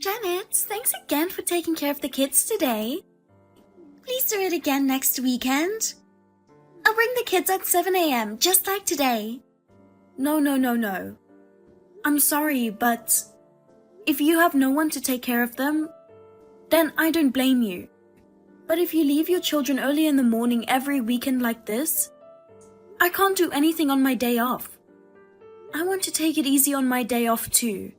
Janet, thanks again for taking care of the kids today. Please do it again next weekend. I'll bring the kids at 7 a.m., just like today. No. I'm sorry, but if you have no one to take care of them, then I don't blame you. But if you leave your children early in the morning every weekend like this, I can't do anything on my day off. I want to take it easy on my day off too.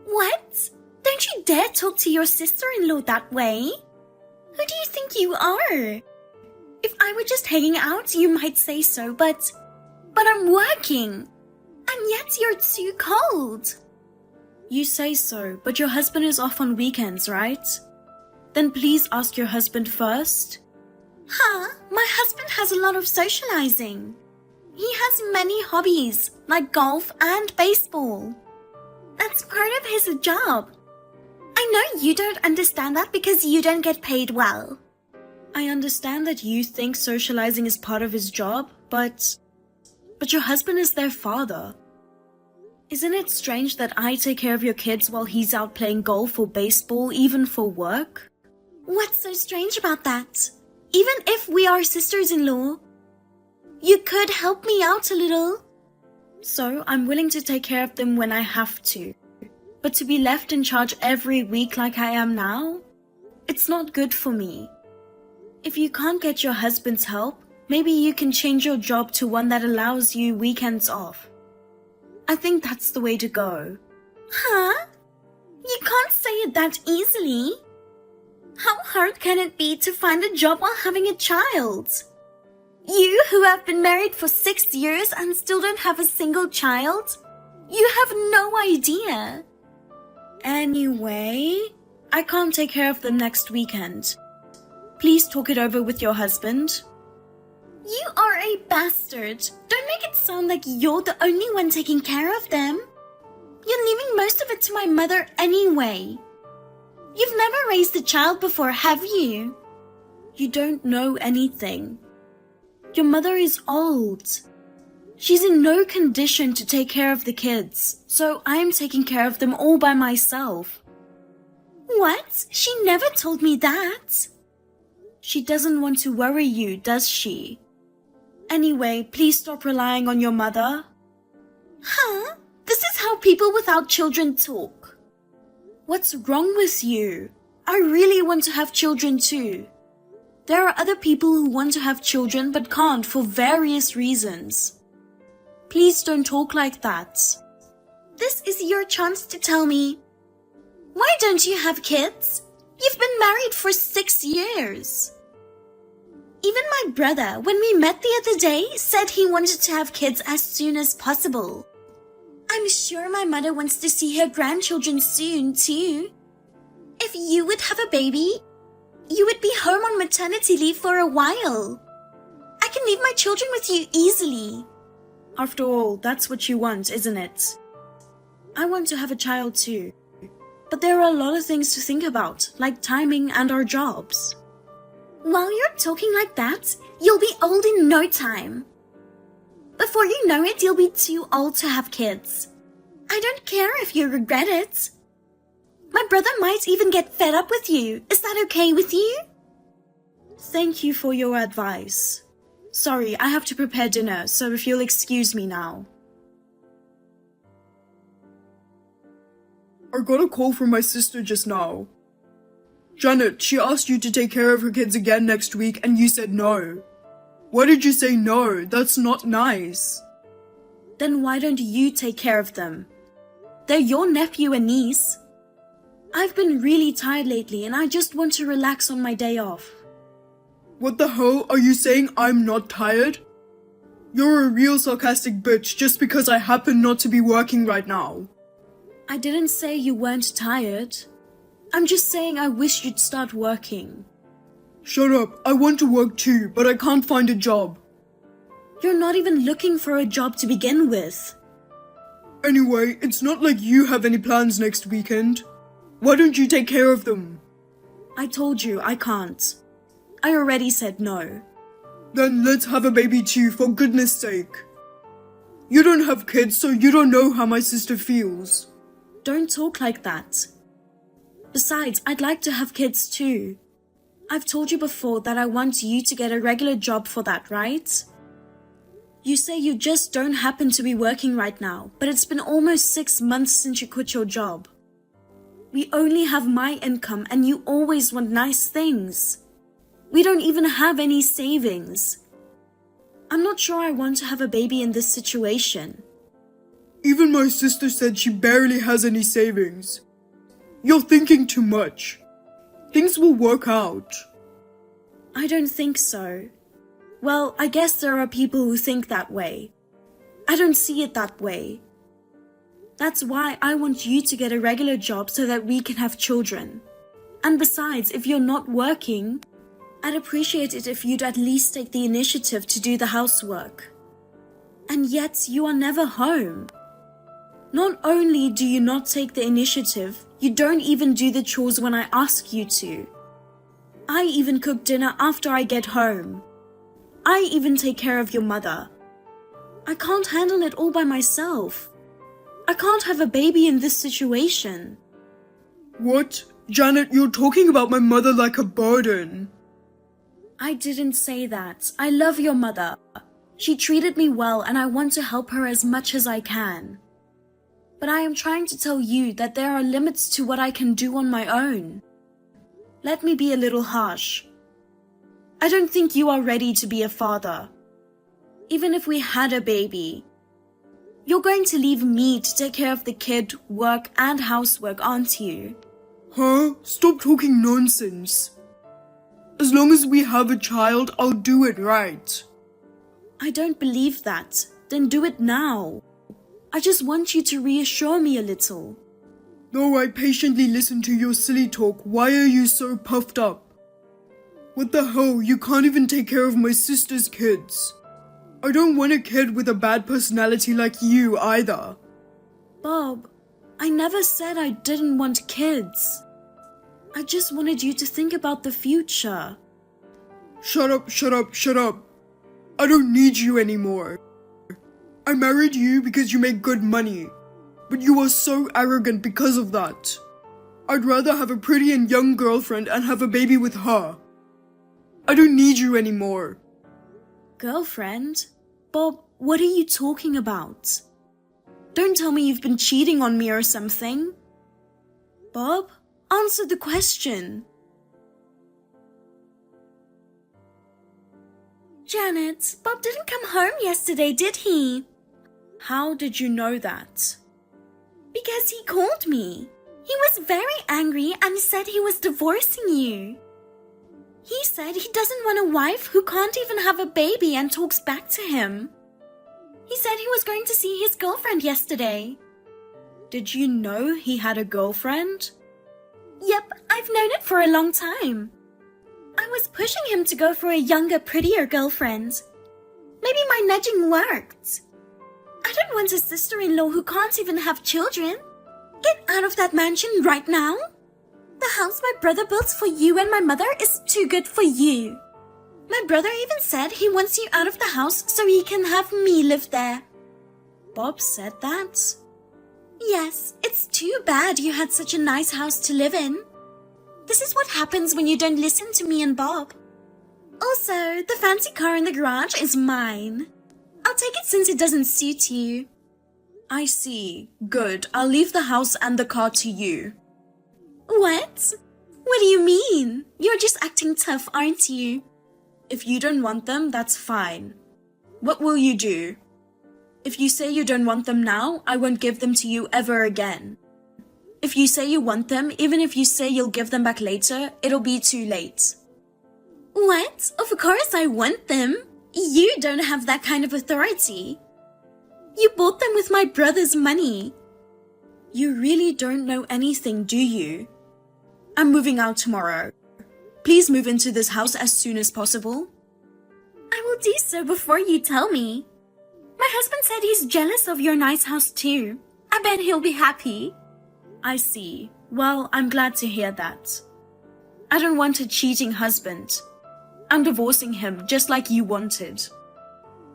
What? Don't you dare talk to your sister-in-law that way. Who do you think you are? If I were just hanging out, you might say so, but I'm working. And yet you're too cold. You say so, but your husband is off on weekends, right? Then please ask your husband first. Huh? My husband has a lot of socializing. He has many hobbies, like golf and baseball. That's part of his job. I know you don't understand that because you don't get paid well. I understand that you think socializing is part of his job, but your husband is their father. Isn't it strange that I take care of your kids while he's out playing golf or baseball, even for work? What's so strange about that? Even if we are sisters-in-law, you could help me out a little. So I'm willing to take care of them when I have to. But to be left in charge every week like I am now, it's not good for me. If you can't get your husband's help, maybe you can change your job to one that allows you weekends off. I think that's the way to go. Huh? You can't say it that easily. How hard can it be to find a job while having a child? You who have been married for 6 years and still don't have a single child? You have no idea. Anyway, I can't take care of them next weekend. Please talk it over with your husband. You are a bastard. Don't make it sound like you're the only one taking care of them. You're leaving most of it to my mother anyway. You've never raised a child before, have you? You don't know anything. Your mother is old. She's in no condition to take care of the kids, so I'm taking care of them all by myself. What? She never told me that. She doesn't want to worry you, does she? Anyway, please stop relying on your mother. Huh? This is how people without children talk. What's wrong with you? I really want to have children too. There are other people who want to have children but can't for various reasons. Please don't talk like that. This is your chance to tell me, why don't you have kids? You've been married for 6 years. Even my brother, when we met the other day, said he wanted to have kids as soon as possible. I'm sure my mother wants to see her grandchildren soon, too. If you would have a baby, you would be home on maternity leave for a while. I can leave my children with you easily. After all, that's what you want, isn't it? I want to have a child too. But there are a lot of things to think about, like timing and our jobs. While you're talking like that, you'll be old in no time. Before you know it, you'll be too old to have kids. I don't care if you regret it. My brother might even get fed up with you. Is that okay with you? Thank you for your advice. Sorry, I have to prepare dinner, so if you'll excuse me now. I got a call from my sister just now. Janet, she asked you to take care of her kids again next week and you said no. Why did you say no? That's not nice. Then why don't you take care of them? They're your nephew and niece. I've been really tired lately and I just want to relax on my day off. What the hell? Are you saying I'm not tired? You're a real sarcastic bitch just because I happen not to be working right now. I didn't say you weren't tired. I'm just saying I wish you'd start working. Shut up. I want to work too, but I can't find a job. You're not even looking for a job to begin with. Anyway, it's not like you have any plans next weekend. Why don't you take care of them? I told you I can't. I already said no. Then let's have a baby too, for goodness sake. You don't have kids, so you don't know how my sister feels. Don't talk like that. Besides, I'd like to have kids too. I've told you before that I want you to get a regular job for that, right? You say you just don't happen to be working right now, but it's been almost 6 months since you quit your job. We only have my income and you always want nice things. We don't even have any savings. I'm not sure I want to have a baby in this situation. Even my sister said she barely has any savings. You're thinking too much. Things will work out. I don't think so. Well, I guess there are people who think that way. I don't see it that way. That's why I want you to get a regular job so that we can have children. And besides, if you're not working, I'd appreciate it if you'd at least take the initiative to do the housework. And yet, you are never home. Not only do you not take the initiative, you don't even do the chores when I ask you to. I even cook dinner after I get home. I even take care of your mother. I can't handle it all by myself. I can't have a baby in this situation. What? Janet, you're talking about my mother like a burden. I didn't say that. I love your mother. She treated me well and I want to help her as much as I can. But I am trying to tell you that there are limits to what I can do on my own. Let me be a little harsh. I don't think you are ready to be a father. Even if we had a baby, you're going to leave me to take care of the kid, work, and housework, aren't you? Huh? Stop talking nonsense. As long as we have a child, I'll do it right. I don't believe that. Then do it now. I just want you to reassure me a little. No, I patiently listen to your silly talk. Why are you so puffed up? What the hell? You can't even take care of my sister's kids. I don't want a kid with a bad personality like you either. Bob, I never said I didn't want kids. I just wanted you to think about the future. Shut up, shut up, shut up. I don't need you anymore. I married you because you make good money. But you are so arrogant because of that. I'd rather have a pretty and young girlfriend and have a baby with her. I don't need you anymore. Girlfriend? Bob, what are you talking about? Don't tell me you've been cheating on me or something. Bob, answer the question. Janet, Bob didn't come home yesterday, did he? How did you know that? Because he called me. He was very angry and said he was divorcing you. He said he doesn't want a wife who can't even have a baby and talks back to him. He said he was going to see his girlfriend yesterday. Did you know he had a girlfriend? Yep, I've known it for a long time. I was pushing him to go for a younger, prettier girlfriend. Maybe my nudging worked. I don't want a sister-in-law who can't even have children. Get out of that mansion right now. The house my brother built for you and my mother is too good for you. My brother even said he wants you out of the house so he can have me live there. Bob said that? Yes, it's too bad you had such a nice house to live in. This is what happens when you don't listen to me and Bob. Also, the fancy car in the garage is mine. I'll take it since it doesn't suit you. I see. Good. I'll leave the house and the car to you. What? What do you mean? You're just acting tough, aren't you? If you don't want them, that's fine. What will you do? If you say you don't want them now, I won't give them to you ever again. If you say you want them, even if you say you'll give them back later, it'll be too late. What? Of course I want them. You don't have that kind of authority. You bought them with my brother's money. You really don't know anything, do you? I'm moving out tomorrow. Please move into this house as soon as possible. I will do so before you tell me. My husband said he's jealous of your nice house too. I bet he'll be happy. I see. Well, I'm glad to hear that. I don't want a cheating husband. I'm divorcing him just like you wanted.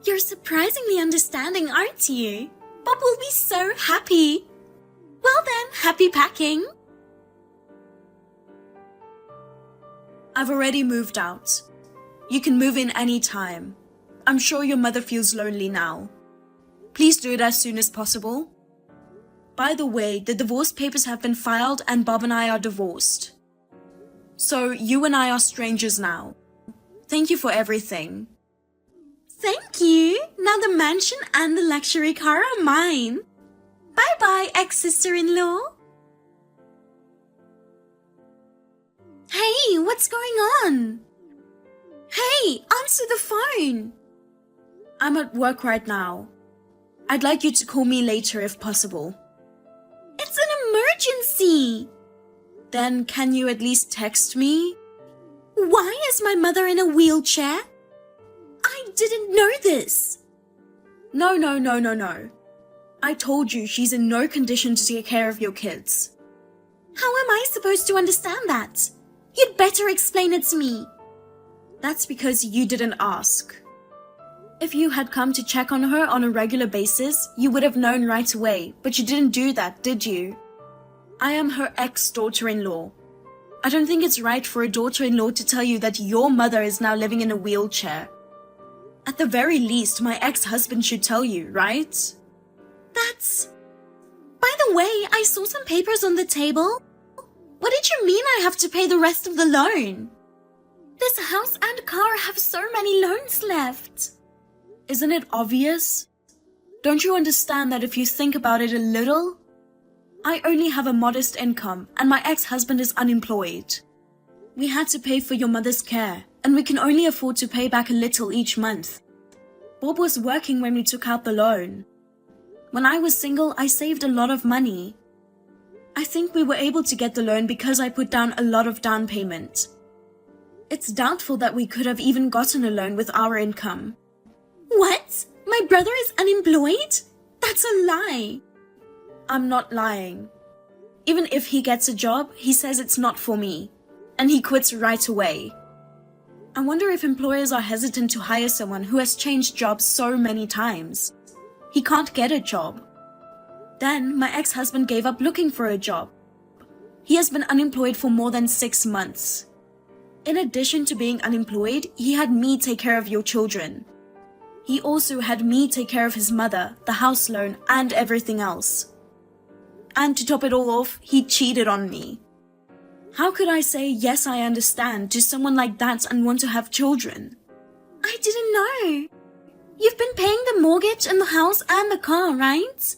You're surprisingly understanding, aren't you? Bob will be so happy. Well then, happy packing. I've already moved out. You can move in any time. I'm sure your mother feels lonely now. Please do it as soon as possible. By the way, the divorce papers have been filed and Bob and I are divorced. So you and I are strangers now. Thank you for everything. Thank you. Now the mansion and the luxury car are mine. Bye-bye, ex-sister-in-law. Hey, what's going on? Hey, answer the phone. I'm at work right now. I'd like you to call me later if possible. It's an emergency. Then can you at least text me? Why is my mother in a wheelchair? I didn't know this. No. I told you she's in no condition to take care of your kids. How am I supposed to understand that? You'd better explain it to me. That's because you didn't ask. If you had come to check on her on a regular basis, you would have known right away, but you didn't do that, did you? I am her ex-daughter-in-law. I don't think it's right for a daughter-in-law to tell you that your mother is now living in a wheelchair. At the very least, my ex-husband should tell you, right? That's... By the way, I saw some papers on the table. What did you mean I have to pay the rest of the loan? This house and car have so many loans left. Isn't it obvious? Don't you understand that if you think about it a little? I only have a modest income and my ex-husband is unemployed. We had to pay for your mother's care and we can only afford to pay back a little each month. Bob was working when we took out the loan. When I was single, I saved a lot of money. I think we were able to get the loan because I put down a lot of down payment. It's doubtful that we could have even gotten a loan with our income. What? My brother is unemployed? That's a lie. I'm not lying. Even if he gets a job, he says it's not for me. And he quits right away. I wonder if employers are hesitant to hire someone who has changed jobs so many times. He can't get a job. Then my ex-husband gave up looking for a job. He has been unemployed for more than 6 months. In addition to being unemployed, he had me take care of your children. He also had me take care of his mother, the house loan, and everything else. And to top it all off, he cheated on me. How could I say, yes, I understand, to someone like that and want to have children? I didn't know. You've been paying the mortgage and the house and the car, right?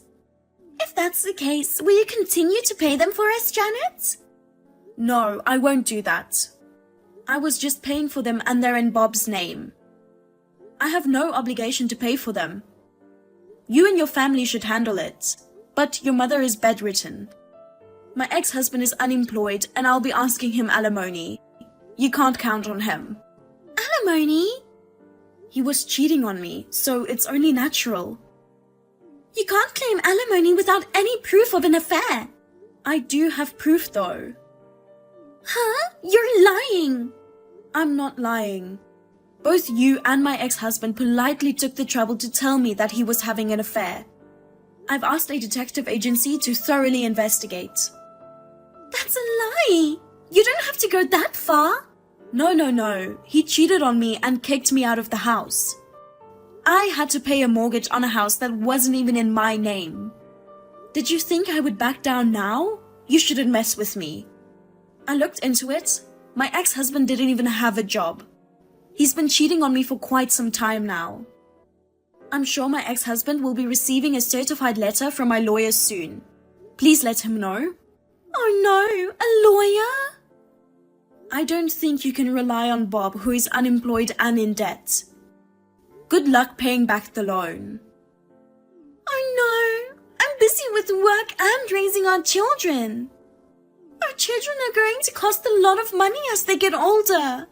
If that's the case, will you continue to pay them for us, Janet? No, I won't do that. I was just paying for them and they're in Bob's name. I have no obligation to pay for them. You and your family should handle it, but your mother is bedridden. My ex-husband is unemployed and I'll be asking him alimony. You can't count on him. Alimony? He was cheating on me, so it's only natural. You can't claim alimony without any proof of an affair. I do have proof though. Huh? You're lying. I'm not lying. Both you and my ex-husband politely took the trouble to tell me that he was having an affair. I've asked a detective agency to thoroughly investigate. That's a lie. You don't have to go that far. No. He cheated on me and kicked me out of the house. I had to pay a mortgage on a house that wasn't even in my name. Did you think I would back down now? You shouldn't mess with me. I looked into it. My ex-husband didn't even have a job. He's been cheating on me for quite some time now. I'm sure my ex-husband will be receiving a certified letter from my lawyer soon. Please let him know. Oh no, a lawyer? I don't think you can rely on Bob, who is unemployed and in debt. Good luck paying back the loan. Oh no, I'm busy with work and raising our children. Our children are going to cost a lot of money as they get older.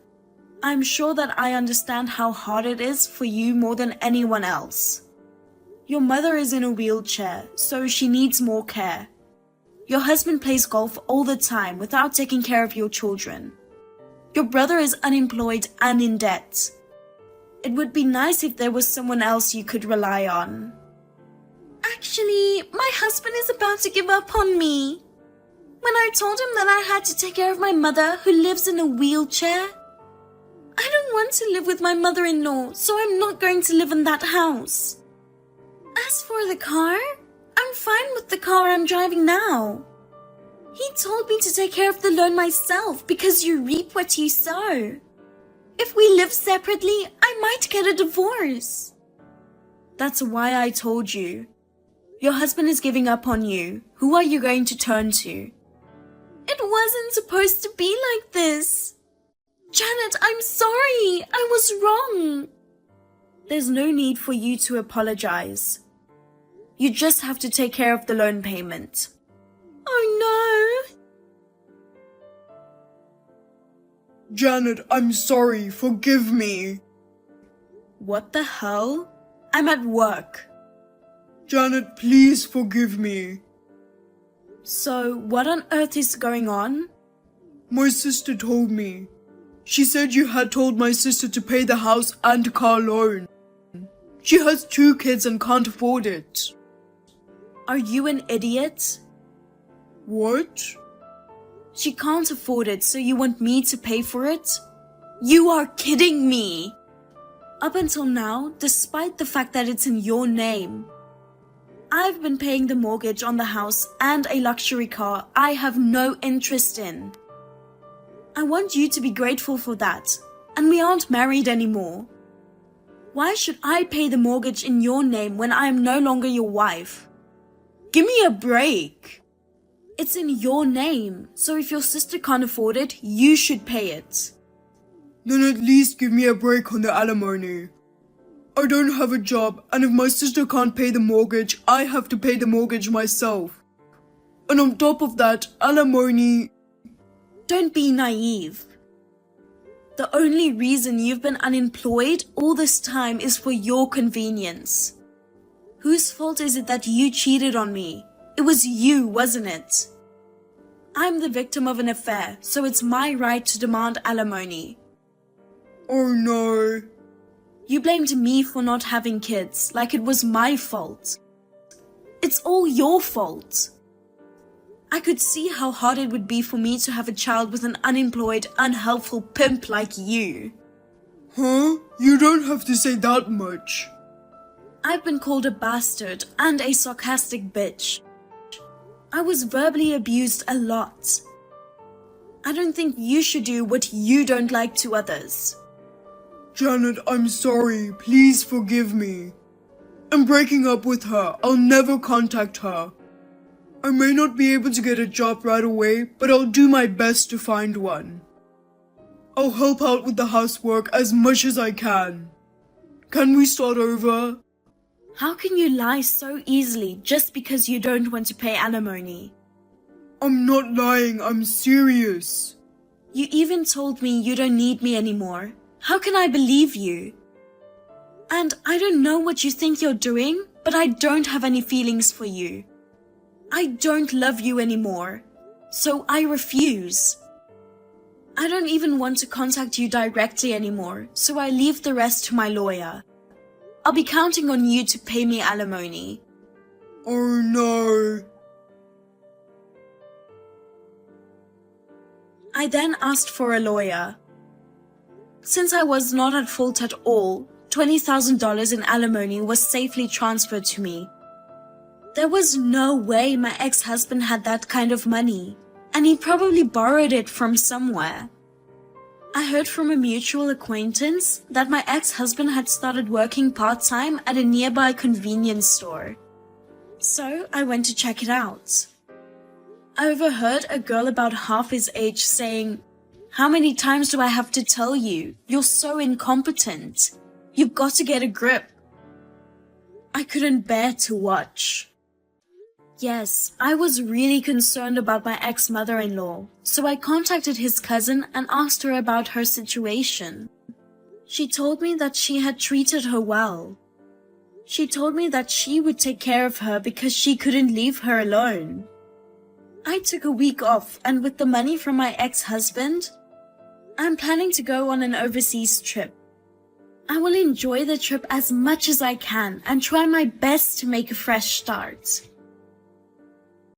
I'm sure that I understand how hard it is for you more than anyone else. Your mother is in a wheelchair, so she needs more care. Your husband plays golf all the time without taking care of your children. Your brother is unemployed and in debt. It would be nice if there was someone else you could rely on. Actually, my husband is about to give up on me. when I told him that I had to take care of my mother who lives in a wheelchair. I don't want to live with my mother-in-law, so I'm not going to live in that house. As for the car, I'm fine with the car I'm driving now. He told me to take care of the loan myself because you reap what you sow. If we live separately, I might get a divorce. That's why I told you. Your husband is giving up on you. Who are you going to turn to? It wasn't supposed to be like this. Janet, I'm sorry. I was wrong. There's no need for you to apologize. You just have to take care of the loan payment. Oh no. Janet, I'm sorry. Forgive me. What the hell? I'm at work. Janet, please forgive me. So, what on earth is going on? My sister told me. She said you had told my sister to pay the house and car loan. She has 2 kids and can't afford it. Are you an idiot? What? She can't afford it, so you want me to pay for it? You are kidding me! Up until now, despite the fact that it's in your name, I've been paying the mortgage on the house and a luxury car I have no interest in. I want you to be grateful for that, and we aren't married anymore. Why should I pay the mortgage in your name when I am no longer your wife? Give me a break. It's in your name, so if your sister can't afford it, you should pay it. Then at least give me a break on the alimony. I don't have a job, and if my sister can't pay the mortgage, I have to pay the mortgage myself. And on top of that, alimony... Don't be naive. The only reason you've been unemployed all this time is for your convenience. Whose fault is it that you cheated on me? It was you, wasn't it? I'm the victim of an affair, so it's my right to demand alimony. Oh no. You blamed me for not having kids, like it was my fault. It's all your fault. I could see how hard it would be for me to have a child with an unemployed, unhelpful pimp like you. Huh? You don't have to say that much. I've been called a bastard and a sarcastic bitch. I was verbally abused a lot. I don't think you should do what you don't like to others. Janet, I'm sorry. Please forgive me. I'm breaking up with her. I'll never contact her. I may not be able to get a job right away, but I'll do my best to find one. I'll help out with the housework as much as I can. Can we start over? How can you lie so easily just because you don't want to pay alimony? I'm not lying, I'm serious. You even told me you don't need me anymore. How can I believe you? And I don't know what you think you're doing, but I don't have any feelings for you. I don't love you anymore, so I refuse. I don't even want to contact you directly anymore, so I leave the rest to my lawyer. I'll be counting on you to pay me alimony. Oh no. I then asked for a lawyer. Since I was not at fault at all, $20,000 in alimony was safely transferred to me. There was no way my ex-husband had that kind of money, and he probably borrowed it from somewhere. I heard from a mutual acquaintance that my ex-husband had started working part-time at a nearby convenience store. So I went to check it out. I overheard a girl about half his age saying, "How many times do I have to tell you? You're so incompetent. You've got to get a grip." I couldn't bear to watch. Yes, I was really concerned about my ex-mother-in-law, so I contacted his cousin and asked her about her situation. She told me that she had treated her well. She told me that she would take care of her because she couldn't leave her alone. I took a week off, and with the money from my ex-husband, I'm planning to go on an overseas trip. I will enjoy the trip as much as I can and try my best to make a fresh start.